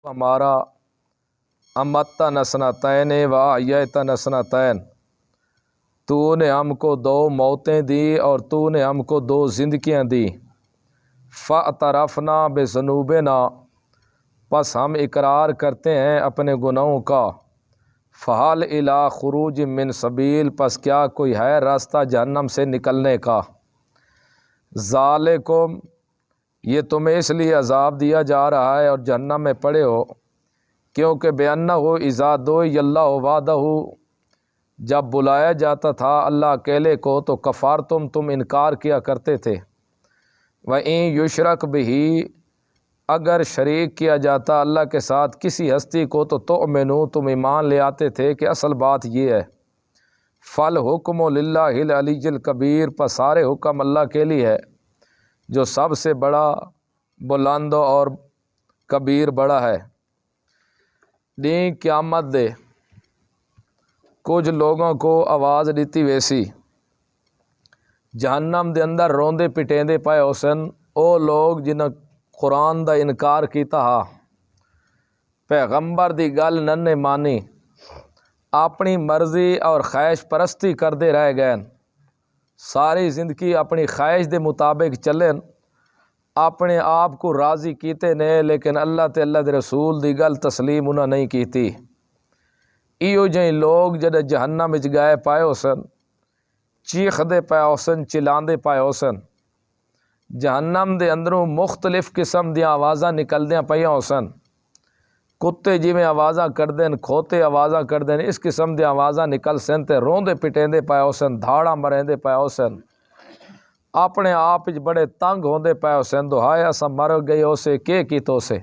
ہمارا امتن سنتین و احییتن سنتین، تو نے ہم کو 2 موتیں دی اور تو نے ہم کو 2 زندگیاں دی۔ فاعترفنا بذنوبنا، پس ہم اقرار کرتے ہیں اپنے گناہوں کا۔ فہل الی خروج من سبیل، پس کیا کوئی ہے راستہ جہنم سے نکلنے کا۔ ذالکم، یہ تمہیں اس لیے عذاب دیا جا رہا ہے اور جہنم میں پڑے ہو کیونکہ بِأَنَّهُ اذا دُعِیَ اللَّهُ وَحْدَهُ، جب بلایا جاتا تھا اللہ اکیلے کو تو کفرتم، تم انکار کیا کرتے تھے۔ وَإِن یشرک بِہ، اگر شریک کیا جاتا اللہ کے ساتھ کسی ہستی کو تو تؤمنو، تم ایمان لے آتے تھے کہ اصل بات یہ ہے۔ فالحکم للہ العلی الکبیر، پس سارے حکم اللہ کے لیے ہے جو سب سے بڑا، بلند اور کبیر بڑا ہے۔ دین قیامت دے کچھ لوگوں کو آواز دیتی ویسی جہنم دے اندر روندے پٹیندے پائے حسن، او لوگ جنہاں قرآن دا انکار کیتا ہا، پیغمبر دی گل ننے مانی، اپنی مرضی اور خواہش پرستی کردے رہ گئے، ساری زندگی اپنی خواہش دے مطابق چلن، اپنے آپ کو راضی کیتے نے، لیکن اللہ تے اللہ دے رسول دی گل تسلیم انہاں نہیں کیتی۔ ایو جہی لوگ جدے جہنم وچ گئے پائے حسن، چیخ دے پائے حسن، چلاندے پائے حسن، جہنم دے اندروں مختلف قسم دیاں آوازاں نکلدیاں پائیاں حسن، کتے جویں آوازاں کردین، کھوتے آوازاں کردین، اس قسم دی آوازاں نکل سن تے روندے پٹیندے پائے حسن، دھاڑاں مریندے پائے حسن، اپنے آپ وچ بڑے تنگ ہوندے پائے حسن، دہائے اساں مر گئے اسے کے کیتو سے۔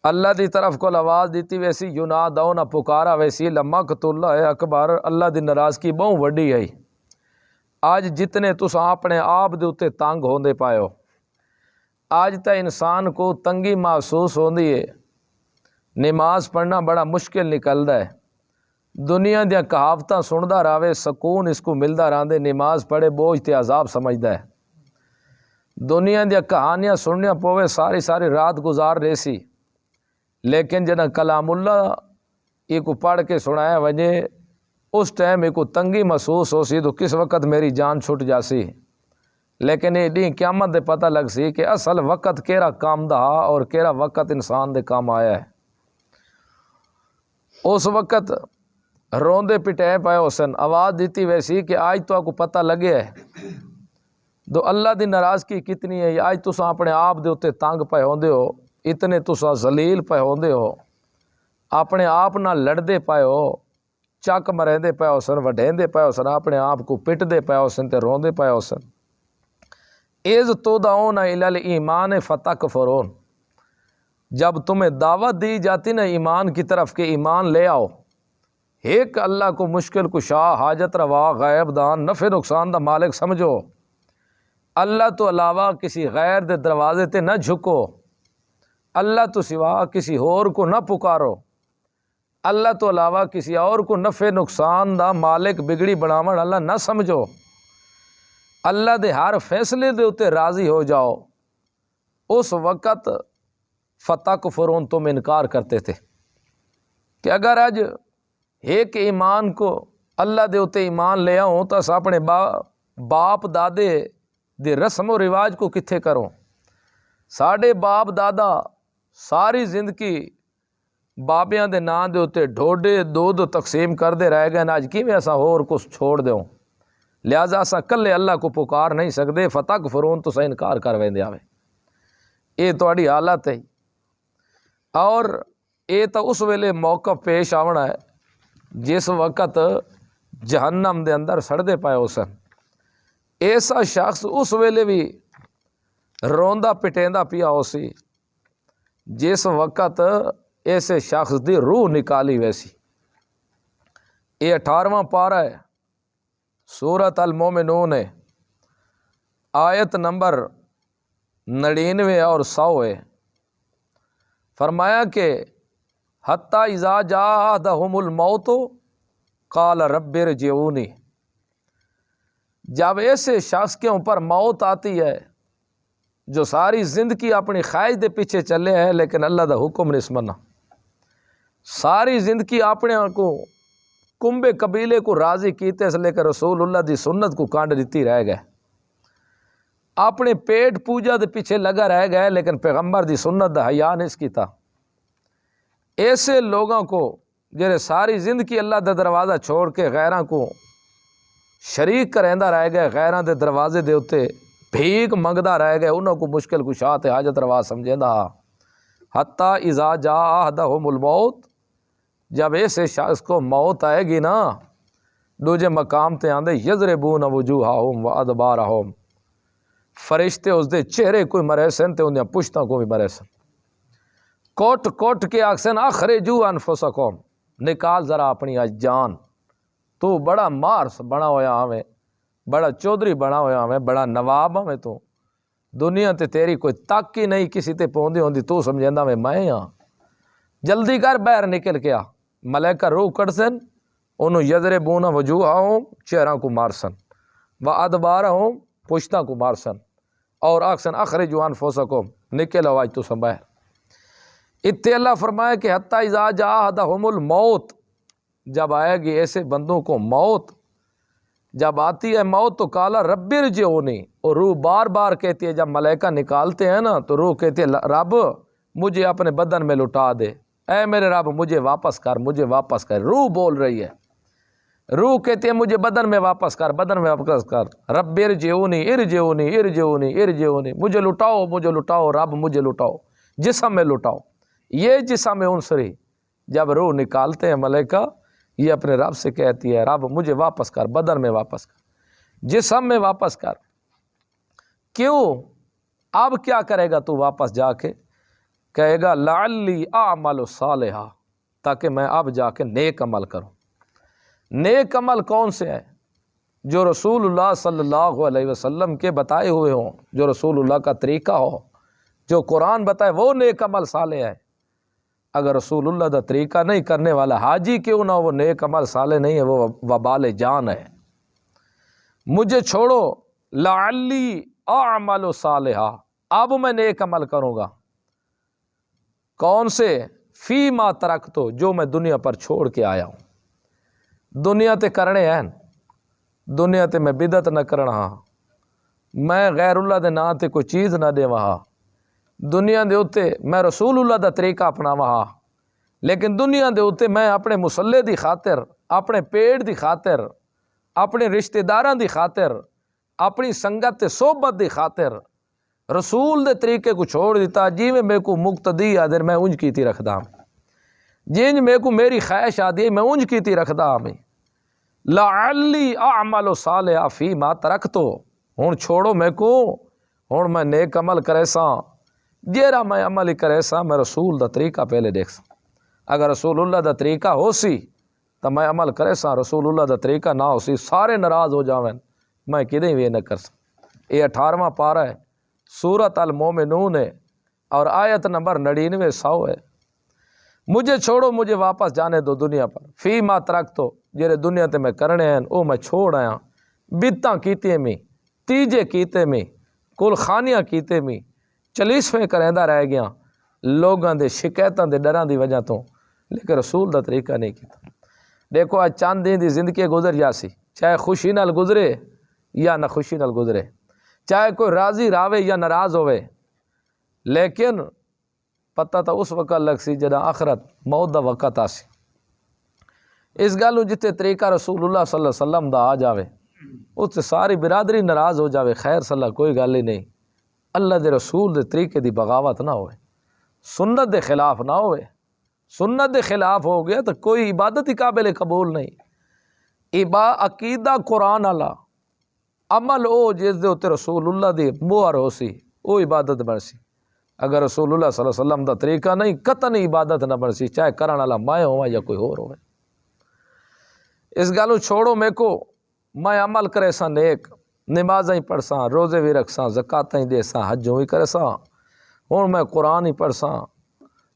اللہ دی طرف کو آواز دیتی ویسی، ینادون پکارا ویسی، لمقت اللہ اکبر، اللہ دی ناراضگی بہت وڈی ہے۔ آج جتنے تساں اپنے آپ دے اتے تنگ ہوندے پائے ہو، آج تا انسان کو تنگی محسوس ہوندی ہے، نماز پڑھنا بڑا مشکل نکلدا ہے، دنیا دیاں کہاوتاں سندا رہے سکون اس کو ملدا رہندے، نماز پڑھے بوجھ تے عذاب سمجھدا ہے، دنیا دیاں کہانیاں سننیاں پوے ساری ساری رات گزار ریسی، لیکن جنہاں کلام اللہ ایک پڑھ کے سنایا وجے اس ٹائم ایک تنگی محسوس ہو سی تو کس وقت میری جان چھٹ جاسی، لیکن یہ دین قیامت دے پتہ لگ سی کہ اصل وقت کیڑا کام دا اور کیڑا وقت انسان دے کام آیا ہے۔ اس وقت روندے پٹے پائے حسن، آواز دیتی ویسی کہ آج تو آپ کو پتہ لگے ہے دو اللہ دی ناراضگی کتنی ہے، آج تساں اپنے آپ دے اتے تنگ پائے ہوندے ہو، اتنے تساں ذلیل پائے ہوندے ہو، اپنے آپ نہ لڑدے پائے ہو، چک مریندے پائے حسن، وڈھیندے پائے حسن، اپنے آپ کو پٹ دے پائے حسن تے روندے پائے حسن۔ اذ تدعون الی الایمان فتکفرون، جب تمہیں دعوت دی جاتی نا ایمان کی طرف کہ ایمان لے آؤ، ایک اللہ کو مشکل کشا، حاجت روا، غیب دان، نفع نقصان دا مالک سمجھو، اللہ تو علاوہ کسی غیر دے دروازے تے نہ جھکو، اللہ تو سوا کسی اور کو نہ پکارو، اللہ تو علاوہ کسی اور کو نفع نقصان دا مالک بگڑی بناون اللہ نہ سمجھو، اللہ دے ہر فیصلے دے اتے راضی ہو جاؤ۔ اس وقت فتکفرون، تم انکار کرتے تھے کہ اگر آج ایک ایمان کو اللہ دے اتے ایمان لے آؤں تو اس اپنے باپ دادے دے رسم و رواج کو کتھے کروں، ساڑھے باپ دادا ساری زندگی بابیاں دے نام دے اتے ڈھوڈے دودھ تقسیم کر دے رہ گئے، آج کیویں ایسا اور کچھ چھوڑ دیوں، لہذا اسا کلے اللہ کو پکار نہیں سکدے، فتکفرون تو انکار کر ویندے آوے، یہ تہاڈی حالت ہے۔ اور یہ تو اس ویلے موقع پیش آونا ہے جس وقت جہنم دے اندر سڑدے پائے حسن، ایسا شخص اس ویلے بھی روندا پٹیندا پیا ہو سی جس وقت ایسے شخص دی روح نکالی ویسی۔ یہ 18واں پارہ ہے سورۃ المومنون ہے، آیت نمبر 99 اور 100 ہے۔ فرمایا کہ حتی اذا جاء احدهم الموت قال رب ارجعونی، جب ایسے شخص کے اوپر موت آتی ہے جو ساری زندگی اپنی خواہش دے پیچھے چلے ہے لیکن اللہ دا حکم نہیں سمنا، ساری زندگی اپنے کو کنبے قبیلے کو راضی کیتے اس لیکن رسول اللہ دی سنت کو کانڈ دیتی رہ گئے، اپنے پیٹ پوجا دے پیچھے لگا رہ گئے لیکن پیغمبر دی سنت دا حیا نہیں کیتا۔ ایسے لوگوں کو جڑے ساری زندگی اللہ دا دروازہ چھوڑ کے غیراں کو شریک کریندا رہ گئے، غیراں دے دروازے دے اتے بھیک منگدا رہ گئے، انہوں کو مشکل کشا تے حاجت روا سمجھیندا، حتیٰ اذا جاء احدہم الموت، جب ایسے شخص کو موت آئے گی نا، دوجے مقام تے آندے یضربون وجوہہم وادبارہم، فرشتے اس دے چہرے کوئی مرے سن تے انہاں پشتاں کو بھی مرے سن، کوٹ کوٹ کے آکسن اخرجوا انفسکم، نکال ذرا اپنی جان، تو بڑا مارس بنا ہویا ہمیں، بڑا چودھری بنا ہویا ہمیں، بڑا نواب ہمیں، تو دنیا تے تیری کوئی تک ہی نہیں کسی تے پوندی ہوندی، تو سمجھیندا میں ہاں، جلدی کر باہر نکل کے آ۔ ملائکہ روح کڑسن، انہوں یضربون وجوہہم، چہروں کو مارسن، وادبارہم، پشتاں کو مارسن، اور آکسن اخرجوا انفسکم، نکل آواز تو سن باہر۔ اتنے اللہ فرمائے کہ حتیٰ اذا جاء احدہم الموت، جب آئے گی ایسے بندوں کو موت، جب آتی ہے موت تو کالا رب ارجعونی، اور روح بار بار کہتی ہے، جب ملائکہ نکالتے ہیں نا تو روح کہتی ہے رب مجھے اپنے بدن میں لٹا دے، اے میرے رب مجھے واپس کر، مجھے واپس کر، روح بول رہی ہے، روح کہتی ہے مجھے بدن میں واپس کر، بدن میں واپس کر، رب ارجعونی ارجعونی ارجعونی ارجعونی، مجھے لٹاؤ مجھے لٹاؤ رب مجھے لٹاؤ، جسم میں لٹاؤ۔ یہ جسم عنصری جب روح نکالتے ہیں ملائکہ، یہ اپنے رب سے کہتی ہے رب مجھے واپس کر، بدن میں واپس کر، جسم میں واپس کر۔ کیوں؟ اب کیا کرے گا تو واپس جا کے؟ کہے گا لعلی اعمل صالحا، تاکہ میں اب جا کے نیک عمل کروں۔ نیک عمل کون سے ہے؟ جو رسول اللہ صلی اللہ علیہ وسلم کے بتائے ہوئے ہوں، جو رسول اللہ کا طریقہ ہو، جو قرآن بتائے وہ نیک عمل صالح ہے۔ اگر رسول اللہ دا طریقہ نہیں کرنے والا حاجی کیوں نہ، وہ نیک عمل صالح نہیں ہے، وہ وبال جان ہے۔ مجھے چھوڑو، لعلی اعمل صالحا، اب میں نیک عمل کروں گا۔ کون سے؟ فی ما ترکتو، جو میں دنیا پر چھوڑ کے آیا ہوں۔ دنیا تے کرنے ہیں، دنیا تے میں بدعت نہ کرنا ہاں، میں غیر اللہ دے نا تے کوئی چیز نہ دے وہاں، دنیا دے اتے میں رسول اللہ دا طریقہ اپنا وہاں، لیکن دنیا دے اتے میں اپنے مسلے دی خاطر، اپنے پیٹ دی خاطر، اپنے رشتہ داراں دی خاطر، اپنی سنگت تے صحبت دی خاطر رسول دے طریقے کو چھوڑ دیتا، جی میں میرے کو مقتدی آدر میں انج کیتی رکھدا ہوں، جنج میرے کو میری خواہش آدھی میں انج کیتی رکھدا ہوں۔ لعلی اعمل صالحا فی ما ترکتو، ہن چھوڑو میں کو، ہن میں نیک عمل کرے ساں، جیرا میں عمل ہی کرے ساں میں رسول دا طریقہ پہلے دیکھ ساں۔ اگر رسول اللہ دا طریقہ ہو سی تو میں عمل کرے ساں، رسول اللہ دا طریقہ نہ ہو سی سارے ناراض ہو جاویں، میں کدیں بھی نہ کر ساں۔ یہ 18واں پارہ ہے، سورۃ المومنون ہے، اور آیت نمبر 99 100 ہے۔ مجھے چھوڑو، مجھے واپس جانے دو دنیا پر، فی ما ترکتو، جیرے دنیا تے میں کرنے ہیں او میں چھوڑ آیا، بدتاں کیتے میں، تیجے کیتے میں، کل خانیاں کیتے میں، چلیسویں کریندا رہ گیا لوگاں دے شکایتاں دے ڈراں دی وجہ تو، لیکن رسول دا طریقہ نہیں کیتا۔ دیکھو آج چند دن دی زندگی گزر جاسی، چاہے خوشی نال گزرے یا نہ خوشی نال گزرے، چاہے کوئی راضی راوے یا ناراض ہوئے، لیکن پتہ تو اس وقت لگ سی جدا آخرت موت دا وقت آسی۔ اس گالوں جتے طریقہ رسول اللہ صلی اللہ علیہ وسلم دا آ جاوے، اس سے ساری برادری ناراض ہو جاوے، خیر صلی اللہ کوئی گل ہی نہیں، اللہ دے رسول دے طریقے دی بغاوت نہ ہوئے، سنت دے خلاف نہ ہوئے۔ سنت دے خلاف ہو گیا تو کوئی عبادت ہی قابل قبول نہیں۔ عقیدہ قرآن والا، عمل او جس دے اتے رسول اللہ دی مہر ہو سی، او عبادت بن سی۔ اگر رسول اللہ صلی اللہ علیہ وسلم دا طریقہ نہیں، قطعاً عبادت نہ بن سی، چاہے کرن والا میں ہوا یا کوئی اور ہوئے۔ اس گالوں چھوڑو میں کو، میں عمل کرے سا نیک، نمازیں پڑھ ساں، روزے بھی رکھ ساں، زکاتیں دے ساں، حجوں بھی کرے ساں، ہوں میں قرآن ہی پڑھ ساں،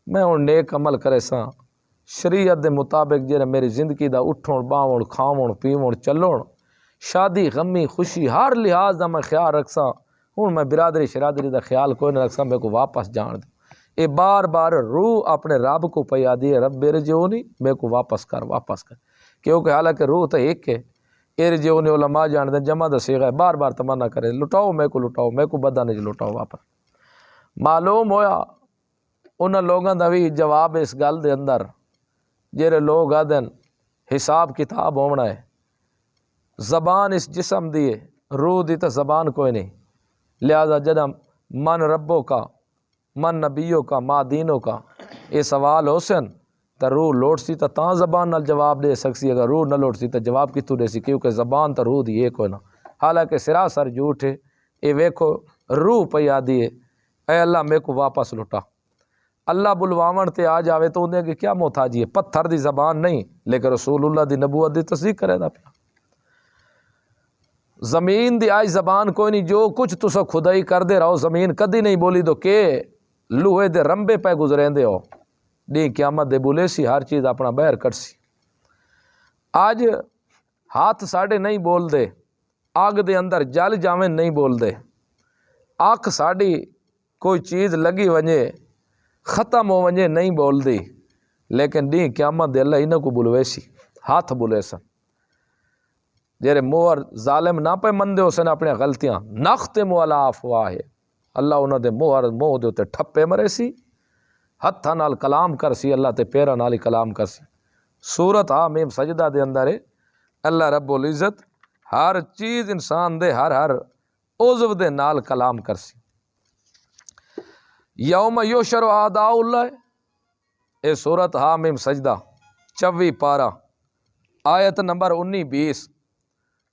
میں ہوں نیک عمل کرے ساں، شریعت دے مطابق جیرا میری زندگی دا اٹھون باون کھاون پیون چلون، شادی غمی خوشی ہر لحاظ دا میں خیال رکھ ساں، ہوں میں برادری شرادری دا خیال کوئی نہ رکھسا، میرے کو واپس جان دو۔ یہ بار بار روح اپنے رب کو پیا دی رب میرے جیونی میرے کو واپس کر کیونکہ حالانکہ روح تو ایک ہے، ایر جیونی علماء جان دیں جمع دا صیغہ ہے، بار بار تمنا کرے لٹاؤ میرے کو، لٹاؤ میرے کو، بدہ نہیں لٹاؤ واپس۔ معلوم ہویا انہاں لوگاں دا بھی جواب اس گل دے اندر جیرے لوگ آدن حساب کتاب ہونا ہے، زبان اس جسم دی ہے، روح دی تو زبان کوئی نہیں، لہذا جدہ من ربوں کا، من نبیوں کا، ماں دینوں کا یہ سوال ہو سن تو روح لوٹ سی تو تاں زبان نال جواب دے سکسی، اگر روح نہ لوٹ سی تو جواب کتوں دے سی، کیونکہ زبان تو روح دی یہ کوئی نہ، حالانکہ سراسر جھوٹ ہے۔ یہ ویکھو روح پہ آدھی ہے، اے اللہ میرے کو واپس لٹا۔ اللہ بلواون تے آ جاوے تو انہیں کہ کیا محتاجی ہے، پتھر دی زبان نہیں لیکن رسول اللہ دی نبوت دی تصدیق کرے دا پیا۔ زمین دی آج زبان کوئی نہیں، جو کچھ تسا خدائی کر دے رہو زمین کدی نہیں بولی دو کہ لوہے دے رمبے پہ گزریں دے ہو، دی قیامت دے بولے سی ہر چیز اپنا بہر کٹ سی۔ آج ہاتھ ساڑے نہیں بول دے، آگ دے اندر جل جاویں نہیں بول دے، آنکھ ساڑی کوئی چیز لگی ونجے ختم ہو ونجے نہیں بول دی، لیکن دی قیامت دے اللہ انہوں کو بلوے سی، ہاتھ بلے سن۔ جیرے موہر ظالم نہ پہ مندے ہو سن اپنے غلطیاں، نختم علی افواہ، اللہ انہوں دے موہر موہ دے تے ٹھپے مرے سی، ہتھاں نال کلام کر سی، اللہ تے پیرا نال ہی کلام کر سی۔ سورت حامیم سجدہ دے اندر ہے اللہ رب العزت ہر چیز انسان دے ہر عضو دے نال کلام کر سی۔ یوم یحشر اعداء اللہ، اے سورت حامیم سجدہ 24 پارہ آیت نمبر 19-20،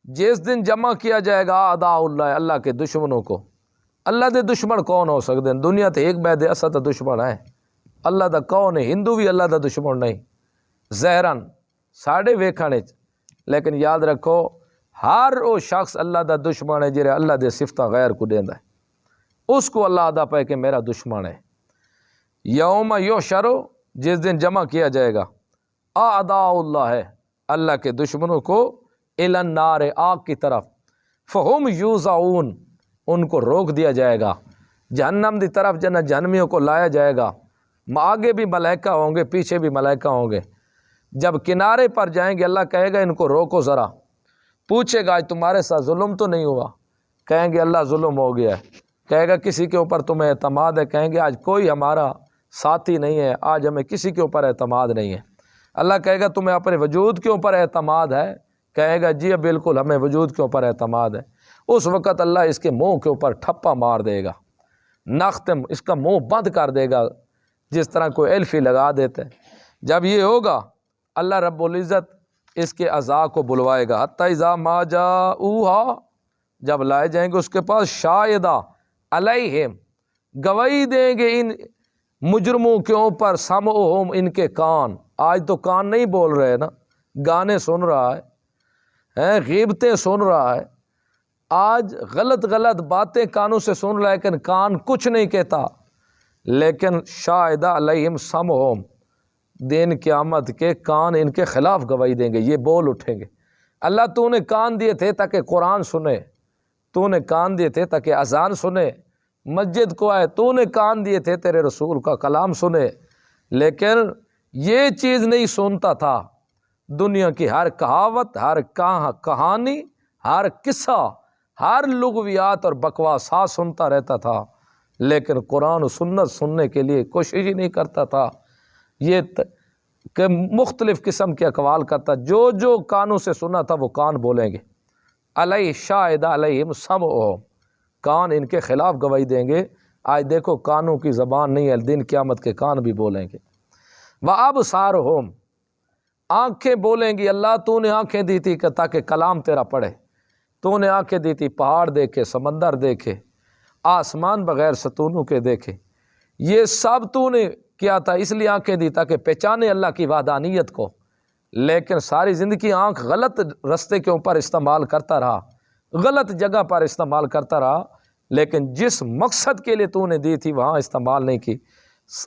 جس دن جمع کیا جائے گا اعداء اللہ، اللہ کے دشمنوں کو۔ اللہ دے دشمن کون ہو سکتے ہیں؟ دنیا تے ایک بے دے اسا تا دشمن ہے، اللہ دا کون ہے؟ ہندو بھی اللہ دا دشمن نہیں، ظاہراً ساڑھے ویکھانے، لیکن یاد رکھو ہر وہ شخص اللہ دا دشمن ہے جرے اللہ دے صفتہ غیر کو دیندا ہے، اس کو اللہ ادا پائے کہ میرا دشمن ہے۔ یوم یحشر، جس دن جمع کیا جائے گا، اعداء اللہ ہے، اللہ کے دشمنوں کو، الی النار، آگ کی طرف، فہم یوزعون، ان کو روک دیا جائے گا جہنم دی طرف، جہنمیوں کو لایا جائے گا، آگے بھی ملائکہ ہوں گے پیچھے بھی ملائکہ ہوں گے۔ جب کنارے پر جائیں گے اللہ کہے گا ان کو روکو ذرا، پوچھے گا آج تمہارے ساتھ ظلم تو نہیں ہوا؟ کہیں گے اللہ ظلم ہو گیا ہے۔ کہے گا کسی کے اوپر تمہیں اعتماد ہے؟ کہیں گے آج کوئی ہمارا ساتھی نہیں ہے، آج ہمیں کسی کے اوپر اعتماد نہیں ہے۔ اللہ کہے گا تمہیں اپنے وجود کے اوپر اعتماد ہے؟ کہے گا جی بالکل ہمیں وجود کے اوپر اعتماد ہے۔ اس وقت اللہ اس کے منہ کے اوپر ٹھپا مار دے گا، نختم، اس کا منہ بند کر دے گا، جس طرح کوئی ایلفی لگا دیتے۔ جب یہ ہوگا اللہ رب العزت اس کے اعضاء کو بلوائے گا، حتی اذا ما جاؤہا، جب لائے جائیں گے اس کے پاس، شاہدہ علیہم، گواہی دیں گے ان مجرموں کے اوپر، سمعہم، ان کے کان۔ آج تو کان نہیں بول رہے نا، گانے سن رہا ہے، غیبتیں سن رہا ہے، آج غلط باتیں کانوں سے سن رہا ہے، لیکن کان کچھ نہیں کہتا۔ لیکن شاہدہ علیہم سمعہم، دن قیامت کے کان ان کے خلاف گواہی دیں گے، یہ بول اٹھیں گے، اللہ تو نے کان دیے تھے تاکہ قرآن سنے، تو نے کان دیے تھے تاکہ اذان سنے، مسجد کو آئے، تو نے کان دیے تھے تیرے رسول کا کلام سنے، لیکن یہ چیز نہیں سنتا تھا۔ دنیا کی ہر کہاوت، ہر کہانی، ہر قصہ، ہر لغویات اور بکواسات سنتا رہتا تھا، لیکن قرآن و سنت سننے کے لیے کوشش ہی نہیں کرتا تھا۔ یہ کہ مختلف قسم کے اقوال کرتا، جو کانوں سے سنا تھا وہ کان بولیں گے۔ علیہ شاہدہ علیہم سمعہم، کان ان کے خلاف گواہی دیں گے۔ آج دیکھو کانوں کی زبان نہیں ہے، دن قیامت کے کان بھی بولیں گے۔ وَأَبْصَارُهُمْ، آنکھیں بولیں گی، اللہ تو نے آنکھیں دی تھی کہ تاکہ کلام تیرا پڑھے، تو نے آنکھیں دی تھی پہاڑ دیکھے، سمندر دیکھے، آسمان بغیر ستونوں کے دیکھے، یہ سب تو نے کیا تھا، اس لیے آنکھیں دی تاکہ پہچانے اللہ کی وحدانیت کو، لیکن ساری زندگی آنکھ غلط رستے کے اوپر استعمال کرتا رہا، غلط جگہ پر استعمال کرتا رہا، لیکن جس مقصد کے لیے تو نے دی تھی وہاں استعمال نہیں کی۔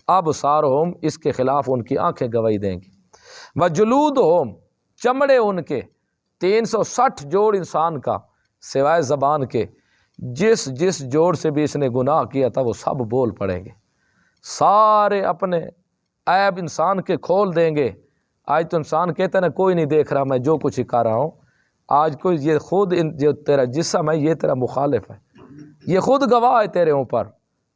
ابصارہم، اس کے خلاف ان کی آنکھیں گواہی دیں گی۔ وجلودہم، چمڑے ان کے 360 جوڑ انسان کا سوائے زبان کے، جس جوڑ سے بھی اس نے گناہ کیا تھا وہ سب بول پڑیں گے، سارے اپنے عیب انسان کے کھول دیں گے۔ آج تو انسان کہتا ہے نا کوئی نہیں دیکھ رہا، میں جو کچھ ہی کر رہا ہوں۔ آج کوئی یہ خود جو تیرا جسم ہے یہ تیرا مخالف ہے، یہ خود گواہ ہے تیرے اوپر،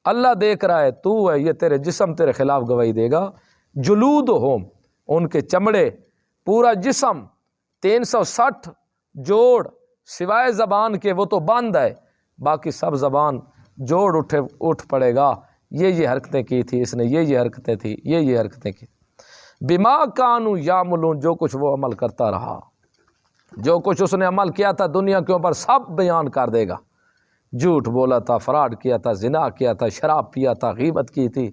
اللہ دیکھ رہا ہے، تو ہے، یہ تیرے جسم تیرے خلاف گواہی دے گا۔ جلودہم، ان کے چمڑے، پورا جسم، 360 جوڑ سوائے زبان کے وہ تو بند ہے، باقی سب زبان جوڑ اٹھ پڑے گا، یہ حرکتیں کی تھی اس نے، یہ حرکتیں تھی، یہ حرکتیں کی۔ بما کانوا یعملون، جو کچھ وہ عمل کرتا رہا، جو کچھ اس نے عمل کیا تھا دنیا کے اوپر سب بیان کر دے گا۔ جھوٹ بولا تھا، فراڈ کیا تھا، زنا کیا تھا، شراب پیا تھا، غیبت کی تھی،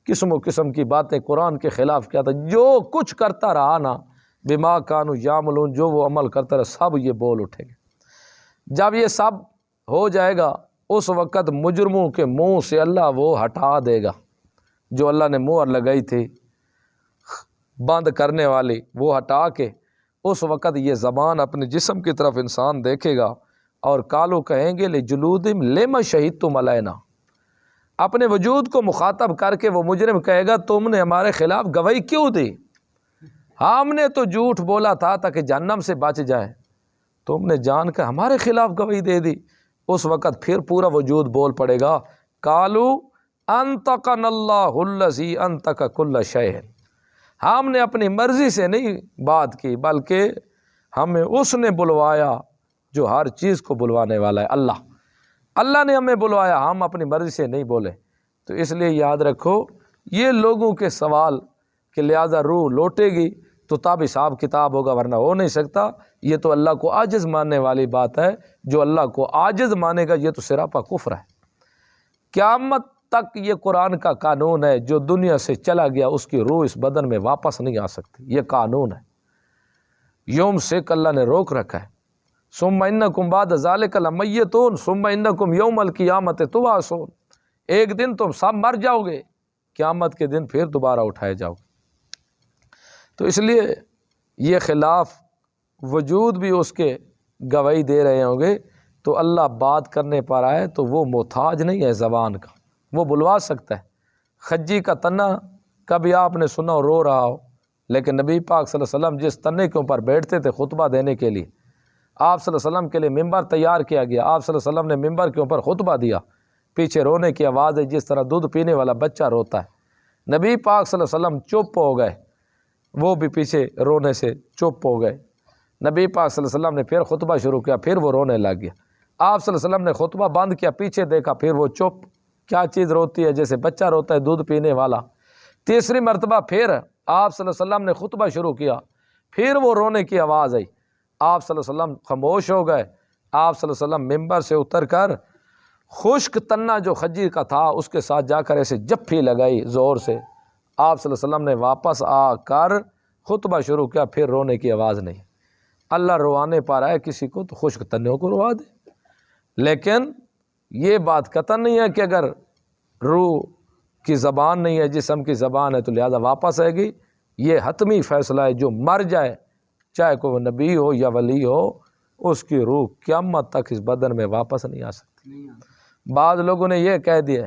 قسم و قسم کی باتیں قرآن کے خلاف کیا تھا، جو کچھ کرتا رہا نا، بما کانوا یعملون، جو وہ عمل کرتا رہا سب یہ بول اٹھے گے۔ جب یہ سب ہو جائے گا اس وقت مجرموں کے منہ سے اللہ وہ ہٹا دے گا، جو اللہ نے مہر لگائی تھی بند کرنے والی، وہ ہٹا کے اس وقت یہ زبان اپنے جسم کی طرف انسان دیکھے گا اور قالوا کہیں گے لجلودہم لم شہدتم علینا، اپنے وجود کو مخاطب کر کے وہ مجرم کہے گا تم نے ہمارے خلاف گواہی کیوں دی؟ ہم نے تو جھوٹ بولا تھا تاکہ جہنم سے بچ جائے، تم نے جان کر ہمارے خلاف گواہی دے دی۔ اس وقت پھر پورا وجود بول پڑے گا، قالوا انطقنا اللہ الذی انطق کل شیء، ہم نے اپنی مرضی سے نہیں بات کی بلکہ ہمیں اس نے بلوایا جو ہر چیز کو بلوانے والا ہے، اللہ نے ہمیں بلوایا، ہم اپنی مرضی سے نہیں بولے۔ تو اس لیے یاد رکھو یہ لوگوں کے سوال کہ لہٰذا روح لوٹے گی تو تب حساب کتاب ہوگا، ورنہ ہو نہیں سکتا۔ یہ تو اللہ کو عاجز ماننے والی بات ہے، جو اللہ کو عاجز مانے گا یہ تو سراپا کفر ہے۔ قیامت تک یہ قرآن کا قانون ہے، جو دنیا سے چلا گیا اس کی روح اس بدن میں واپس نہیں آ سکتی، یہ قانون ہے، یوم سے اللہ نے روک رکھا ہے۔ ثم انکم بعد ذلک لمیتون ثم انکم یوم القیامت تبعثون، ایک دن تم سب مر جاؤ گے، قیامت کے دن پھر دوبارہ اٹھائے جاؤ گے۔ تو اس لیے یہ خلاف وجود بھی اس کے گواہی دے رہے ہوں گے، تو اللہ بات کرنے پر آئے تو وہ محتاج نہیں ہے زبان کا، وہ بلوا سکتا ہے۔ خجی کا تنا کبھی آپ نے سنا اور رو رہا ہو، لیکن نبی پاک صلی اللہ علیہ وسلم جس تنے کے اوپر بیٹھتے تھے خطبہ دینے کے لیے، آپ صلی اللہ علیہ وسلم کے لیے ممبر تیار کیا گیا، آپ صلی اللہ علیہ وسلم نے ممبر کے اوپر خطبہ دیا، پیچھے رونے کی آواز ہے جس طرح دودھ پینے والا بچہ روتا ہے۔ نبی پاک صلی اللہ علیہ وسلم چپ ہو گئے، وہ بھی پیچھے رونے سے چپ ہو گئے۔ نبی پاک صلی اللہ علیہ وسلم نے پھر خطبہ شروع کیا، پھر وہ رونے لگ گیا۔ آپ صلی اللہ علیہ وسلم نے خطبہ بند کیا، پیچھے دیکھا، پھر وہ چپ۔ کیا چیز روتی ہے؟ جیسے بچہ روتا ہے، دودھ پینے والا۔ تیسری مرتبہ پھر آپ صلی اللہ علیہ وسلم نے خطبہ شروع کیا، پھر وہ رونے کی آواز آئی، آپ صلی اللہ علیہ وسلم خاموش ہو گئے۔ آپ صلی اللہ علیہ وسلم ممبر سے اتر کر خشک تنا جو خجی کا تھا اس کے ساتھ جا کر ایسے جپھی لگائی زور سے۔ آپ صلی اللہ علیہ وسلم نے واپس آ کر خطبہ شروع کیا، پھر رونے کی آواز نہیں۔ اللہ روانے پر آئے کسی کو تو خشک تنوں کو روا دے، لیکن یہ بات قطعا نہیں ہے کہ اگر روح کی زبان نہیں ہے، جسم کی زبان ہے تو لہذا واپس آئے گی۔ یہ حتمی فیصلہ ہے، جو مر جائے چاہے کوئی وہ نبی ہو یا ولی ہو، اس کی روح قیامت تک اس بدن میں واپس نہیں آ سکتی۔ بعض لوگوں نے یہ کہہ دیا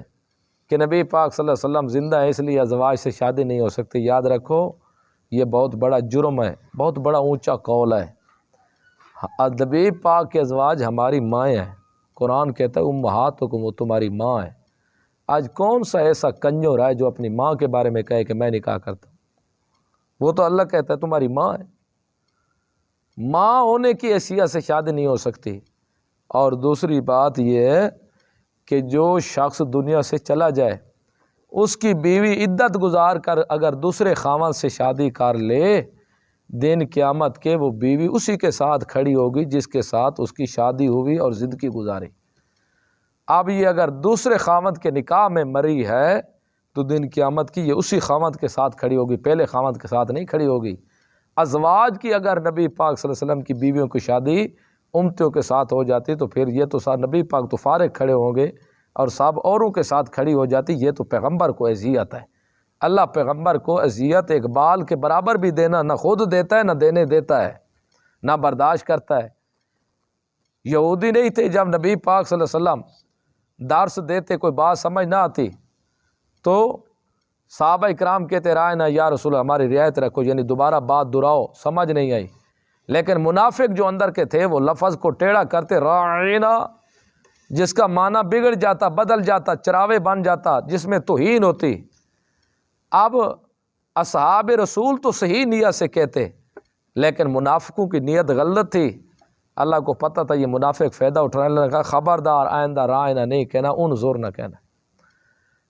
کہ نبی پاک صلی اللہ علیہ وسلم زندہ ہے اس لیے ازواج سے شادی نہیں ہو سکتی۔ یاد رکھو یہ بہت بڑا جرم ہے، بہت بڑا اونچا قول ہے۔ نبی پاک کے ازواج ہماری مائیں ہیں، قرآن کہتا ہے امہاتکم، وہ تمہاری ماں ہے۔ آج کون سا ایسا کنجور ہے جو اپنی ماں کے بارے میں کہے کہ میں نکاح کرتا ہوں؟ وہ تو اللہ کہتا ہے تمہاری ماں ہے، ماں ہونے کی حیثیت سے شادی نہیں ہو سکتی۔ اور دوسری بات یہ ہے کہ جو شخص دنیا سے چلا جائے اس کی بیوی عدت گزار کر اگر دوسرے خاوند سے شادی کر لے، دن قیامت کے وہ بیوی اسی کے ساتھ کھڑی ہوگی جس کے ساتھ اس کی شادی ہوئی اور زندگی گزاری۔ اب یہ اگر دوسرے خاوند کے نکاح میں مری ہے تو دن قیامت کی یہ اسی خاوند کے ساتھ کھڑی ہوگی، پہلے خاوند کے ساتھ نہیں کھڑی ہوگی۔ ازواج کی اگر نبی پاک صلی اللہ علیہ وسلم کی بیویوں کی شادی امتیوں کے ساتھ ہو جاتی تو پھر یہ تو نبی پاک تو فارغ کھڑے ہوں گے اور سب اوروں کے ساتھ کھڑی ہو جاتی۔ یہ تو پیغمبر کو اذیت ہے۔ اللہ پیغمبر کو اذیت ایک بال کے برابر بھی دینا نہ خود دیتا ہے نہ دینے دیتا ہے، نہ برداشت کرتا ہے۔ یہودی نہیں تھے، جب نبی پاک صلی اللہ علیہ وسلم درس دیتے کوئی بات سمجھ نہ آتی تو صحابہ اکرام کہتے رائے نہ یا رسول اللہ ہماری رعایت رکھو، یعنی دوبارہ بات دہراؤ، سمجھ نہیں آئی۔ لیکن منافق جو اندر کے تھے وہ لفظ کو ٹیڑھا کرتے رائنا، جس کا معنی بگڑ جاتا، بدل جاتا، چراوے بن جاتا، جس میں توہین ہوتی۔ اب اصحاب رسول تو صحیح نیت سے کہتے، لیکن منافقوں کی نیت غلط تھی۔ اللہ کو پتہ تھا یہ منافق فائدہ اٹھانے، اللہ نے کہا خبردار آئندہ رائنا نہیں کہنا، انظر نہ کہنا۔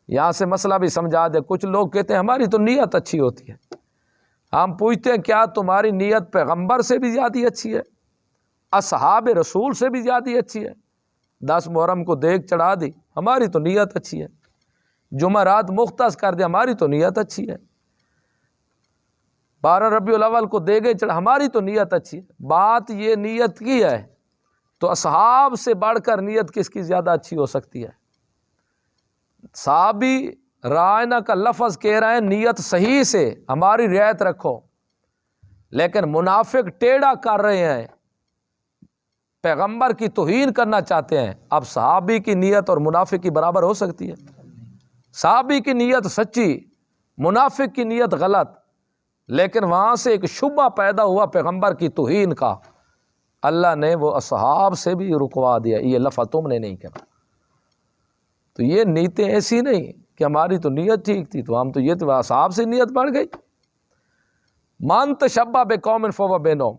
یہاں سے مسئلہ بھی سمجھا دے۔ کچھ لوگ کہتے ہیں ہماری تو نیت اچھی ہوتی ہے، ہم پوچھتے ہیں کیا تمہاری نیت پیغمبر سے بھی زیادہ اچھی ہے، اصحاب رسول سے بھی زیادہ اچھی ہے؟ 10 محرم کو دیگ چڑھا دی، ہماری تو نیت اچھی ہے۔ جمعرات مختص کر دے، ہماری تو نیت اچھی ہے۔ 12 ربیع الاول کو دیگیں چڑھا، ہماری تو نیت اچھی ہے۔ بات یہ نیت کی ہے تو اصحاب سے بڑھ کر نیت کس کی زیادہ اچھی ہو سکتی ہے؟ صحابی رائنا کا لفظ کہہ رہے ہیں نیت صحیح سے ہماری رعایت رکھو، لیکن منافق ٹیڑھا کر رہے ہیں، پیغمبر کی توہین کرنا چاہتے ہیں۔ اب صحابی کی نیت اور منافق کی برابر ہو سکتی ہے؟ صحابی کی نیت سچی، منافق کی نیت غلط، لیکن وہاں سے ایک شبہ پیدا ہوا پیغمبر کی توہین کا، اللہ نے وہ اصحاب سے بھی رکوا دیا، یہ لفظ تم نے نہیں کہا۔ تو یہ نیتیں ایسی نہیں کہ ہماری تو نیت ٹھیک تھی تو ہم تو یہ تو اصحاب سے نیت بڑھ گئی۔ من تشبہ بقوم فہو بینہم،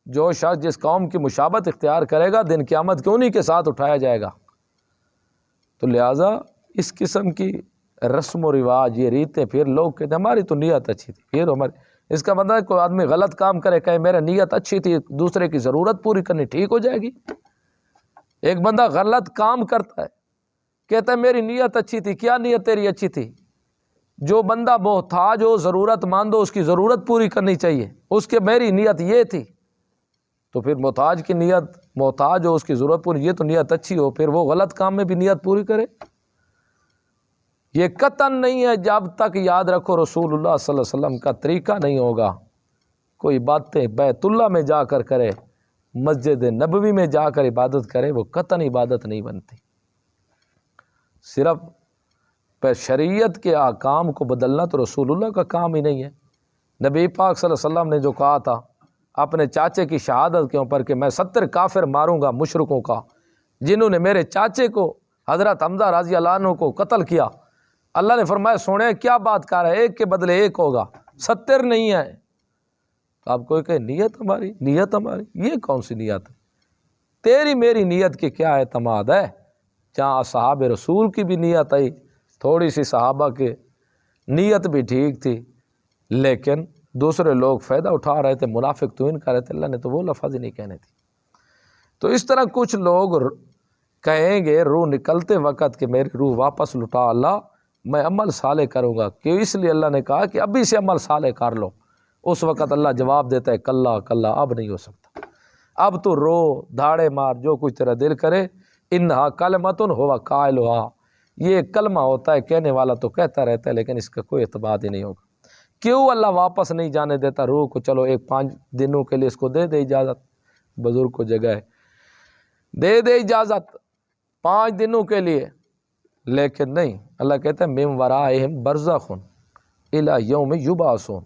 جو شخص جس قوم کی مشابہت اختیار کرے گا دن قیامت کے انہی کے ساتھ اٹھایا جائے گا۔ تو لہٰذا اس قسم کی رسم و رواج، یہ ریتیں، پھر لوگ کہتے ہیں ہماری تو نیت اچھی تھی، پھر ہماری، اس کا مطلب ہے کوئی آدمی غلط کام کرے کہے میرا نیت اچھی تھی، دوسرے کی ضرورت پوری کرنی ٹھیک ہو جائے گی؟ ایک بندہ غلط کام کرتا ہے کہتا ہے میری نیت اچھی تھی، کیا نیت تیری اچھی تھی؟ جو بندہ محتاج ہو، ضرورت مند ہو، اس کی ضرورت پوری کرنی چاہیے، اس کے میری نیت یہ تھی، تو پھر محتاج کی نیت، محتاج ہو اس کی ضرورت پوری، یہ تو نیت اچھی ہو، پھر وہ غلط کام میں بھی نیت پوری کرے؟ یہ قطعاً نہیں ہے، جب تک یاد رکھو رسول اللہ صلی اللہ علیہ وسلم کا طریقہ نہیں ہوگا۔ کوئی باتیں بیت اللہ میں جا کر کرے، مسجد نبوی میں جا کر عبادت کرے، وہ قطعاً عبادت نہیں بنتی۔ صرف شریعت کے احکام کو بدلنا تو رسول اللہ کا کام ہی نہیں ہے۔ نبی پاک صلی اللہ علیہ وسلم نے جو کہا تھا اپنے چاچے کی شہادت کے اوپر کہ میں 70 کافر ماروں گا مشرکوں کا جنہوں نے میرے چاچے کو حضرت حمزہ رضی اللہ عنہ کو قتل کیا، اللہ نے فرمایا سونے کیا بات کر رہا ہے، ایک کے بدلے ایک ہوگا، 70 نہیں ہے۔ تو آپ کوئی کہے نیت ہماری، نیت ہماری، یہ کون سی نیت ہے؟ تیری میری نیت کی کیا اعتماد ہے؟ جہاں اصحاب رسول کی بھی نیت آئی، تھوڑی سی صحابہ کے نیت بھی ٹھیک تھی، لیکن دوسرے لوگ فائدہ اٹھا رہے تھے، منافق توہین کر رہے تھے، اللہ نے تو وہ لفظ ہی نہیں کہنے تھے۔ تو اس طرح کچھ لوگ کہیں گے روح نکلتے وقت کہ میری روح واپس لٹا اللہ، میں عمل صالح کروں گا، کہ اس لیے اللہ نے کہا کہ ابھی سے عمل صالح کر لو۔ اس وقت اللہ جواب دیتا ہے کلا کلا، اب نہیں ہو سکتا، اب تو رو دھاڑے مار جو کچھ تیرا دل کرے، انہا کلمۃ ہوا قائلھا، یہ ایک کلمہ ہوتا ہے، کہنے والا تو کہتا رہتا ہے لیکن اس کا کوئی اعتبار ہی نہیں ہوگا۔ کیوں اللہ واپس نہیں جانے دیتا روح کو؟ چلو ایک 5 دنوں کے لیے اس کو دے دے اجازت، بزرگ کو جگہ ہے، دے دے اجازت 5 دنوں کے لیے، لیکن نہیں، اللہ کہتا ہے من ورائہم برزخ الی یوم یبعثون۔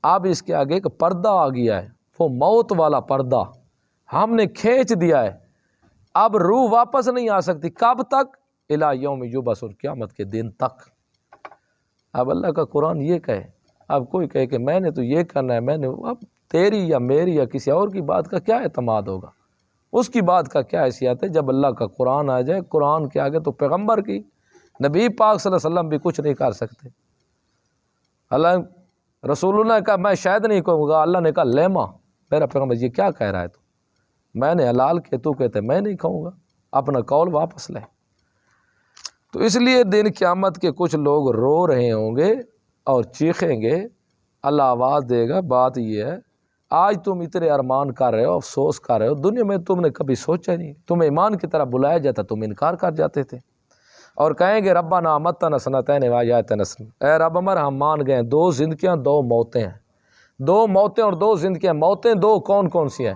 اب اس کے آگے ایک پردہ آ گیا ہے، وہ موت والا پردہ ہم نے کھینچ دیا ہے، اب روح واپس نہیں آ سکتی، کب تک؟ الی یوم یبعثون، قیامت کے دن تک۔ اب اللہ کا قرآن یہ کہے، اب کوئی کہے کہ میں نے تو یہ کرنا ہے، میں نے، اب تیری یا میری یا کسی اور کی بات کا کیا اعتماد ہوگا؟ اس کی بات کا کیا حیثیت ہے؟ جب اللہ کا قرآن آ جائے، قرآن کے آگے تو پیغمبر کی، نبی پاک صلی اللہ علیہ وسلم بھی کچھ نہیں کر سکتے۔ اللہ رسول اللہ نے کہا میں شاید نہیں کہوں گا، اللہ نے کہا لیما، میرا پیغمبر یہ کیا کہہ رہا ہے تو؟ میں نے حلال کہ تو کہتے میں نہیں کھاؤں گا، اپنا قول واپس لے۔ تو اس لیے دن قیامت کے کچھ لوگ رو رہے ہوں گے اور چیخیں گے، اللہ آواز دے گا، بات یہ ہے آج تم اتنے ارمان کر رہے ہو، افسوس کر رہے ہو، دنیا میں تم نے کبھی سوچا نہیں، تمہیں ایمان کی طرف بلایا جاتا تم انکار کر جاتے تھے، اور کہیں گے ربنا امتنا سنتین وایاتنا سنتین، اے رب ہمارا ہم مان گئے 2 زندگیاں 2 موتیں ہیں، 2 موتیں اور 2 زندگیاں، موتیں 2 کون کون سی ہیں؟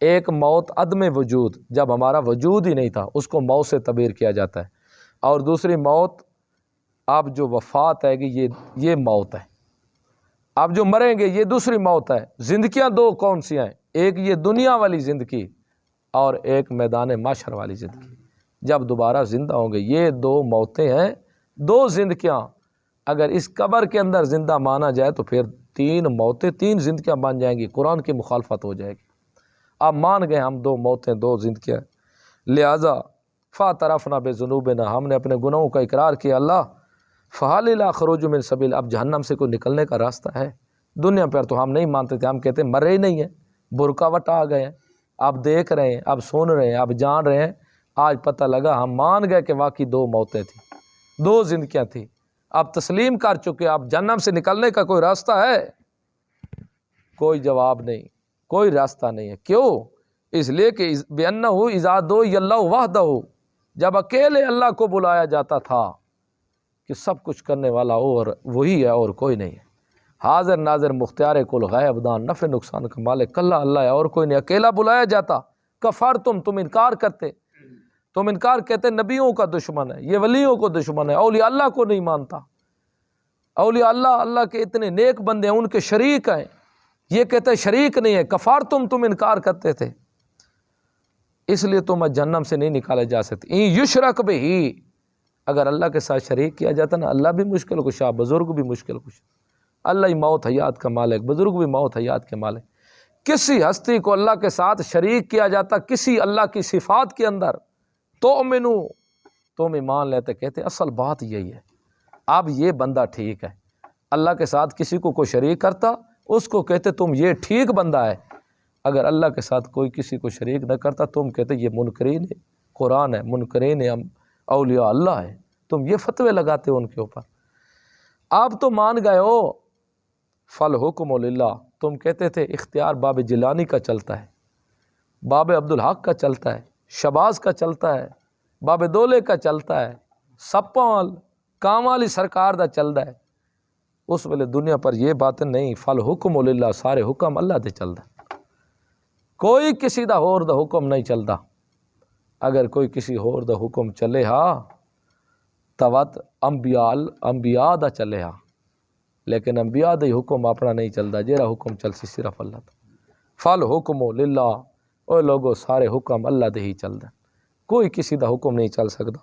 ایک موت عدم وجود، جب ہمارا وجود ہی نہیں تھا، اس کو موت سے تعبیر کیا جاتا ہے، اور دوسری موت اب جو وفات ہے گی یہ موت ہے، اب جو مریں گے یہ دوسری موت ہے۔ زندگیاں دو کون سی ہیں؟ ایک یہ دنیا والی زندگی اور ایک میدان محشر والی زندگی، جب دوبارہ زندہ ہوں گے۔ یہ دو موتیں ہیں، دو زندگیاں۔ اگر اس قبر کے اندر زندہ مانا جائے تو پھر تین موتیں، تین زندگیاں بن جائیں گی، قرآن کی مخالفت ہو جائے گی۔ اب مان گئے ہم دو موتیں، دو زندگیاں، لہذا فاعترفنا بذنوبنا، ہم نے اپنے گناہوں کا اقرار کیا۔ اللہ فہل الی خروج من سبیل، اب جہنم سے کوئی نکلنے کا راستہ ہے؟ دنیا پر تو ہم نہیں مانتے تھے، ہم کہتے مرے ہی نہیں ہیں، برکاوٹ آ گئے ہیں، اب دیکھ رہے ہیں، اب سن رہے ہیں، اب جان رہے ہیں۔ آج پتہ لگا، ہم مان گئے کہ واقعی دو موتیں تھیں، دو زندگیاں تھیں، اب تسلیم کر چکے۔ اب جہنم سے نکلنے کا کوئی راستہ ہے؟ کوئی جواب نہیں، کوئی راستہ نہیں ہے۔ کیوں؟ اس لیے کہ بِأَنَّهُ إِذَا دُعِيَ اللَّهُ وَحْدَهُ، جب اکیلے اللہ کو بلایا جاتا تھا کہ سب کچھ کرنے والا اور وہی ہے اور کوئی نہیں ہے، حاضر ناظر مختار کل غائب دان، نفع نقصان کا مالک اللہ اللہ ہے اور کوئی نہیں، اکیلا بلایا جاتا۔ کفرتم، تم انکار کرتے، تم انکار کہتے نبیوں کا دشمن ہے، یہ ولیوں کو دشمن ہے، اولیاء اللہ کو نہیں مانتا۔ اولیاء اللہ، اللہ کے اتنے نیک بندے ہیں، ان کے شریک ہیں، یہ کہتے شریک نہیں ہے۔ کفرتم، تم انکار کرتے تھے، اس لیے تم جہنم سے نہیں نکالے جا سکتے۔ این یشرک بہ، اگر اللہ کے ساتھ شریک کیا جاتا نا، اللہ بھی مشکل کشا، بزرگ بھی مشکل کشا، اللہ ہی موت حیات کا مالک، بزرگ بھی موت حیات کے مالک۔ کسی ہستی کو اللہ کے ساتھ شریک کیا جاتا کسی اللہ کی صفات کے اندر، تؤمنو، تم ایمان لیتے، کہتے اصل بات یہی ہے، اب یہ بندہ ٹھیک ہے۔ اللہ کے ساتھ کسی کو کوئی شریک کرتا، اس کو کہتے تم یہ ٹھیک بندہ ہے۔ اگر اللہ کے ساتھ کوئی کسی کو شریک نہ کرتا، تم کہتے یہ منکرین قرآن ہے، منکرین اولیاء اللہ ہے، تم یہ فتوے لگاتے ہو ان کے اوپر۔ آپ تو مان گئے ہو، فالحکم للہ، تم کہتے تھے اختیار باب جیلانی کا چلتا ہے، باب عبدالحق کا چلتا ہے، شباز کا چلتا ہے، باب دولے کا چلتا ہے، سپال کامالی سرکار دا چلتا ہے۔ اس ویلے دنیا پر یہ باتیں نہیں، فالحکم للہ، سارے حکم اللہ دے چلتا ہے، کوئی کسی دا ہور دا حکم نہیں چلتا۔ اگر کوئی کسی ہور دا حکم چلے ہاں توت انبیاء دا چلے ہاں، لیکن انبیاء دا حکم اپنا نہیں چلتا، جیرا حکم چل سی صرف اللہ دا۔ فالحکم للہ، او لوگو سارے حکم اللہ دے ہی چلتا، کوئی کسی دا حکم نہیں چل سکتا۔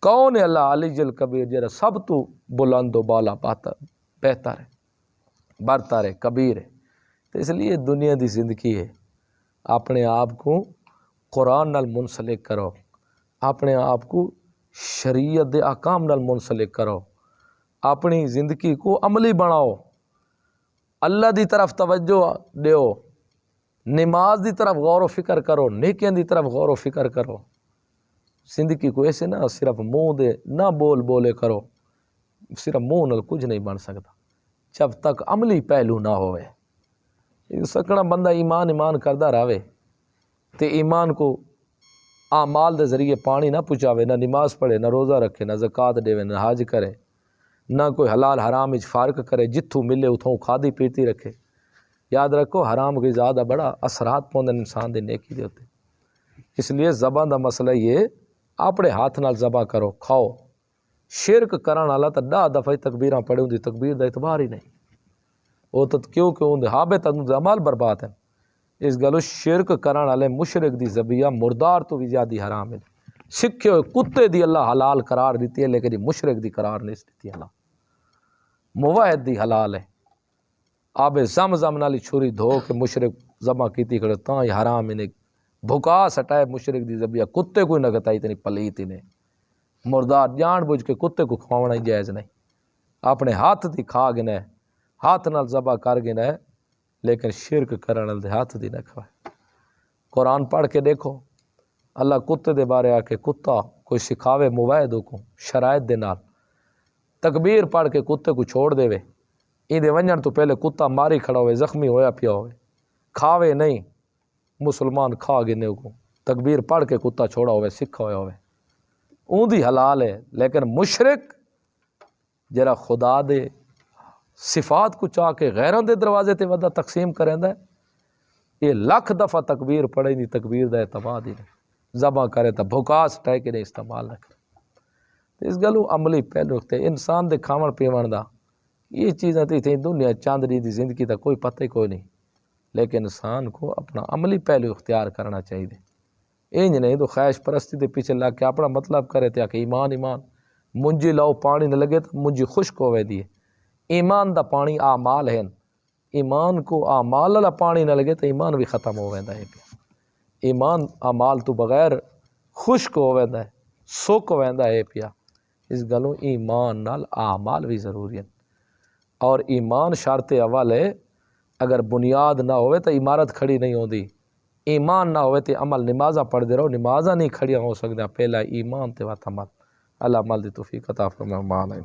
کون ہے اللہ؟ علی الکبیر، جیرا سب تو بلند و بالا بہتر ہے، برتر ہے، کبیر ہے۔ تو اس لیے دنیا دی زندگی ہے، اپنے آپ کو قرآن نال منسلک کرو، اپنے آپ کو شریعت دے احکام نال منسلک کرو، اپنی زندگی کو عملی بناؤ، اللہ دی طرف توجہ دیو، نماز دی طرف غور و فکر کرو، نیکیاں دی طرف غور و فکر کرو۔ زندگی کو ایسے نہ صرف منہ دے نہ بولے کرو، صرف منہ نال کچھ نہیں بن سکتا جب تک عملی پہلو نہ ہوئے۔ سکڑا بندہ ایمان کردہ رہے تے ایمان کو اعمال دے ذریعے پانی نہ پہنچاوے، نہ نماز پڑھے، نہ روزہ رکھے، نہ زکوٰۃ دے، نہ حج کرے، نہ کوئی حلال حرام اچ فرق کرے، جتھوں ملے اتھوں کھادی پیتی رکھے۔ یاد رکھو حرام غذا دا بڑا اثرات پوندن انسان دے نیکی دے ہوتے، اس لیے زبان دا مسئلہ یہ اپنے ہاتھ نال ذبح کرو، کھاؤ۔ شرک کرن والا تا 10 دفعہ تکبیراں پڑھے ہوندی، تکبیر دا اعتبار ہی نہیں، وہ تو کیوں ہوندے حابط عمل برباد ہے۔ اس گلو شرک کرن والے مشرک دی ذبیحہ مردار تو بھی زیادہ حرام ہے۔ سکھے ہوئے کتے دی اللہ حلال قرار دیتی ہے، لیکن یہ مشرک دی قرار نہیں دیتی اللہ، موحد دی حلال ہے۔ آب زمزم نالی چھری دھو کے مشرک ذبح کیتی کھڑے تاں یہ حرام انہیں بھکا سٹائے مشرک دی ذبیحہ، کتے کوئی نہ گتا اتنی پلیت انہیں مردار جان بوجھ کے کتے کو کھوانا ہی جائز نہیں۔ اپنے ہاتھ دی کھا گنا ہے، ہاتھ نال ذبح کر گنا ہے، لیکن شرک کرن نال دے ہاتھ دی نہ کھوائے۔ قرآن پڑھ کے دیکھو، اللہ کتے دے بارے آ کے کتا کوئی سکھاوے موحد کو شرائط دے نال، تکبیر پڑھ کے کتے کو چھوڑ دے وے، این دے ونجن تو پہلے کتا ماری کھڑا ہوئے، زخمی ہویا پیا ہوئے، کھاوے نہیں، مسلمان کھا گنے کو تکبیر پڑھ کے کتا چھوڑا ہوئے، سکھا ہویا ہوئے، اون دی حلال ہے۔ لیکن مشرک جرا خدا دے صفات کو چاہ کے غیروں دے دروازے تے ودا تقسیم کریں ہے، یہ لکھ دفعہ تکبیر پڑھے نہیں تکبیر دا اعتماد ہی نہیں زباں کرے تو بھکاس ٹہ کے نہیں استعمال نہ کرے اس گلو عملی پہلو رکھتے انسان دے کھاون پیون دا یہ چیزیں تھی دنیا چاندنی دی زندگی دا کوئی پتہ ہی کوئی نہیں لیکن انسان کو اپنا عملی پہلو اختیار کرنا چاہیے انج نہیں تو خواہش پرستی دے پیچھے لگ کے اپنا مطلب کرے تھے کہ ایمان ایمان منجی لاؤ پانی نہ لگے تو منجی خشک ہوئے دیے ایمان دا پانی اعمال ہیں ایمان کو اعمال والا پانی نہ لگے تو ایمان بھی ختم ہو ویندا ہے پیا ایمان اعمال تو بغیر خشک ہو ویندا ہے سک ویندا ہے پیا اس گلوں ایمان نال اعمال بھی ضروری ہیں اور ایمان شرط اول ہے اگر بنیاد نہ ہوئے تو عمارت کھڑی نہیں ہوندی ایمان نہ ہوئے تو عمل نمازاں پڑھ دے رہو نمازاں نہیں کھڑیاں ہو سکدیاں پہلا ایمان تے وات عمل اللہ عمل دی توفیق عطا فرمائے